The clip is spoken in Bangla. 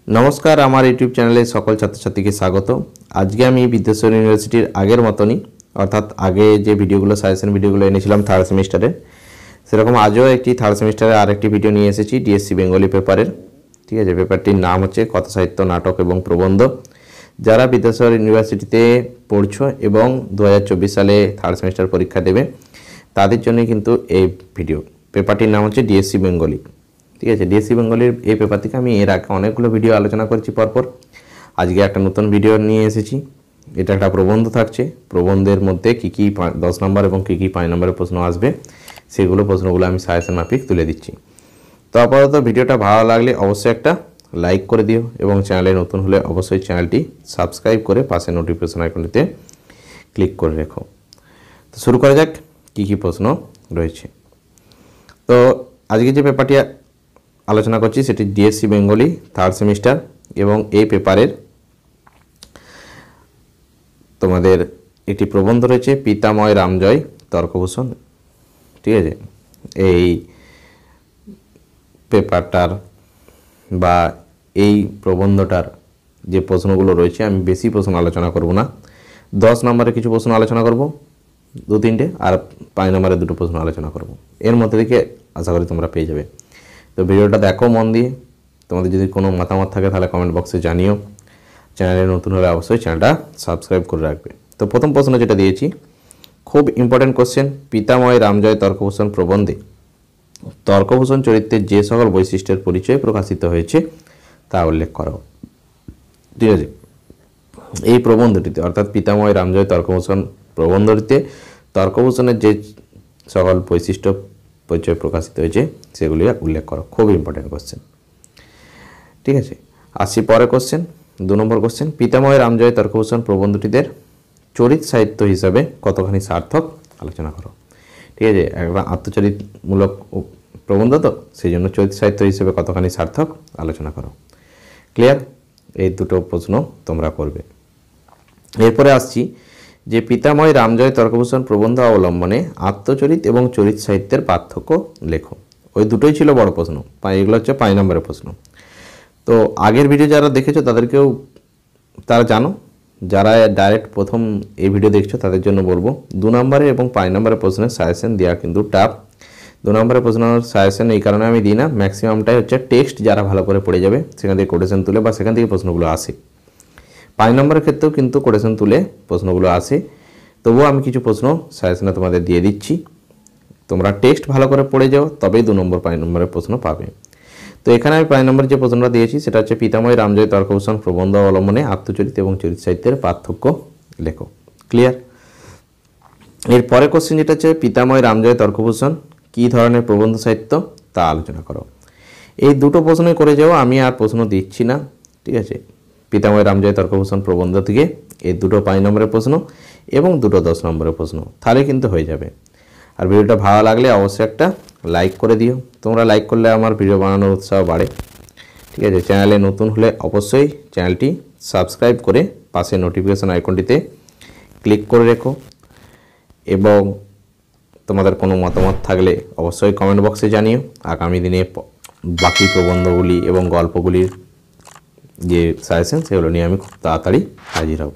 नमस्कार आमार यूट्यूब चैनले सकल छात्र छात्री के स्वागत। आज के आमी विद्यासागर यूनिवर्सिटीर आगेर मतोनी अर्थात आगे जे भिडियोगुलो साजेशन भिडियोगुलो एनेछिलाम थार्ड सेमिस्टारे सेरकम आजও একটি থার্ড সেমিস্টারে আরেকটি ভিডিও নিয়ে এসেছি ডিএসসি বেঙ্গলি পেপারের। ঠিক আছে, পেপারটির নাম হচ্ছে কথা সাহিত্য নাটক এবং প্রবন্ধ। যারা বিদ্যাসাগর ইউনিভার্সিটিতে পড়ছো এবং 2024 সালে থার্ড সেমিস্টার পরীক্ষা দেবে তাদের জন্য কিন্তু এই ভিডিও। পেপারটির নাম হচ্ছে ডিএসসি বেঙ্গলি। ঠিক আছে, ডিএসসি বেঙ্গলির এই পেপার থেকে আমি এর আগে অনেকগুলো ভিডিও আলোচনা করেছি পরপর। আজকে একটা নতুন ভিডিও নিয়ে এসেছি। এটা একটা প্রবন্ধ থাকছে, প্রবন্ধের মধ্যে কী কী 10 নম্বর এবং কী কী 5 নম্বরের প্রশ্ন আসবে সেগুলো প্রশ্নগুলো আমি সাজেশন মাফিক তুলে দিচ্ছি। তো আপাতত ভিডিওটা ভালো লাগলে অবশ্যই একটা লাইক করে দিও এবং চ্যানেলে নতুন হলে অবশ্যই চ্যানেলটি সাবস্ক্রাইব করে পাশে নোটিফিকেশন আইকনটিতে ক্লিক করে রেখো। তো শুরু করা যাক কী কী প্রশ্ন রয়েছে। তো আজকে যে পেপারটি আলোচনা করছি সেটি ডিএসসি বেঙ্গলি থার্ড সেমিস্টার এবং এই পেপারের তোমাদের একটি প্রবন্ধ রয়েছে পিতাময় রামজয় তর্কভূষণ। ঠিক আছে, এই পেপারটার বা এই প্রবন্ধটার যে প্রশ্নগুলো রয়েছে আমি বেশি প্রশ্ন আলোচনা করব না। 10 নম্বরে কিছু প্রশ্ন আলোচনা করব, 2-3টে, আর 5 নম্বরে 2টো প্রশ্ন আলোচনা করব। এর মধ্যে থেকে আশা করি তোমরা পেয়ে যাবে। তো ভিডিওটা দেখো মন দিয়ে। তোমাদের যদি কোনো মতামত থাকে তাহলে কমেন্ট বক্সে জানিও। চ্যানেলে নতুন হলে অবশ্যই চ্যানেলটা সাবস্ক্রাইব করে রাখবে। তো প্রথম প্রশ্ন যেটা দিয়েছি খুব ইম্পর্টেন্ট কোশ্চেন, পিতাময় রামজয় তর্কভূষণ প্রবন্ধে তর্কভূষণ চরিত্রের যে সকল বৈশিষ্ট্যের পরিচয় প্রকাশিত হয়েছে তা উল্লেখ করো। ঠিক আছে, এই প্রবন্ধটিতে অর্থাৎ পিতাময় রামজয় তর্কভূষণ প্রবন্ধটিতে তর্কভূষণের যে সকল বৈশিষ্ট্য পরিচয় প্রকাশিত হয়েছে সেগুলি উল্লেখ করো। খুব ইম্পর্টেন্ট কোশ্চেন। ঠিক আছে, আসি পরে কোশ্চেন। 2 নম্বর কোশ্চেন, পিতাময় রামজয় তর্কভূষণ প্রবন্ধটিদের চরিত সাহিত্য হিসাবে কতখানি সার্থক আলোচনা করো। ঠিক আছে, একটা আত্মচরিতমূলক প্রবন্ধ, তো সেই জন্য চরিত সাহিত্য হিসেবে কতখানি সার্থক আলোচনা করো। ক্লিয়ার? এই দুটো প্রশ্ন তোমরা করবে। এরপরে আসছি যে পিতাময় রামজয় তর্কভূষণ প্রবন্ধ অবলম্বনে আত্মচরিত এবং চরিত সাহিত্যের পার্থক্য লেখো। ওই দুটোই ছিল বড় প্রশ্ন, এগুলো হচ্ছে 5 নম্বরের প্রশ্ন। তো আগের ভিডিও যারা দেখেছো তারা জানো, যারা ডাইরেক্ট প্রথম এই ভিডিও দেখছো তাদের জন্য বলবো 2 নম্বরের এবং 5 নম্বরের প্রশ্নের সাজেশন দেওয়া কিন্তু টাফ। 2 নম্বরের প্রশ্নের সাজেশন এই কারণে আমি দিই না, ম্যাক্সিমামটাই হচ্ছে টেক্সট যারা ভালো করে পড়ে যাবে সেখান থেকে কোটেশন তুলে বা সেখান থেকে প্রশ্নগুলো আসে। 5 নম্বরের ক্ষেত্রেও কিন্তু কোটেশন তুলে প্রশ্নগুলো আসে, তবুও আমি কিছু প্রশ্ন সাজেশনে তোমাদের দিয়ে দিচ্ছি। তোমরা টেক্সট ভালো করে পড়ে যাও, তবেই 2 নম্বর 5 নম্বরের প্রশ্ন পাবে। তো এখানে আমি 5 নম্বর যে প্রশ্নটা দিয়েছি সেটা হচ্ছে পিতাময় রামজয় তর্কভূষণ প্রবন্ধ অবলম্বনে আত্মচরিত এবং চরিত সাহিত্যের পার্থক্য লেখো। ক্লিয়ার? এরপরে কোশ্চেন যেটা হচ্ছে পিতাময় রামজয় তর্কভূষণ কী ধরনের প্রবন্ধ সাহিত্য তা আলোচনা করো। এই দুটো প্রশ্নই করে যাও, আমি আর প্রশ্ন দিচ্ছি না। ঠিক আছে, পিতাময় রামজয় তর্কভূষণ প্রবন্ধ থেকে এই দুটো 5 নম্বরের প্রশ্ন এবং দুটো 10 নম্বরের প্রশ্ন, তাহলে কিন্তু হয়ে যাবে। আর ভিডিওটা ভালো লাগলে অবশ্যই একটা লাইক করে দিও। তোমরা লাইক করলে আমার ভিডিও বানানোর উৎসাহ বাড়ে। ঠিক আছে, চ্যানেলে নতুন হলে অবশ্যই চ্যানেলটি সাবস্ক্রাইব করে পাশে নোটিফিকেশন আইকনটিতে ক্লিক করে রেখো এবং তোমাদের কোনো মতামত থাকলে অবশ্যই কমেন্ট বক্সে জানিও। আগামী দিনে বাকি প্রবন্ধগুলি এবং গল্পগুলির যে সাজেশন সেগুলো নিয়ে আমি খুব তাড়াতাড়ি হাজির হব।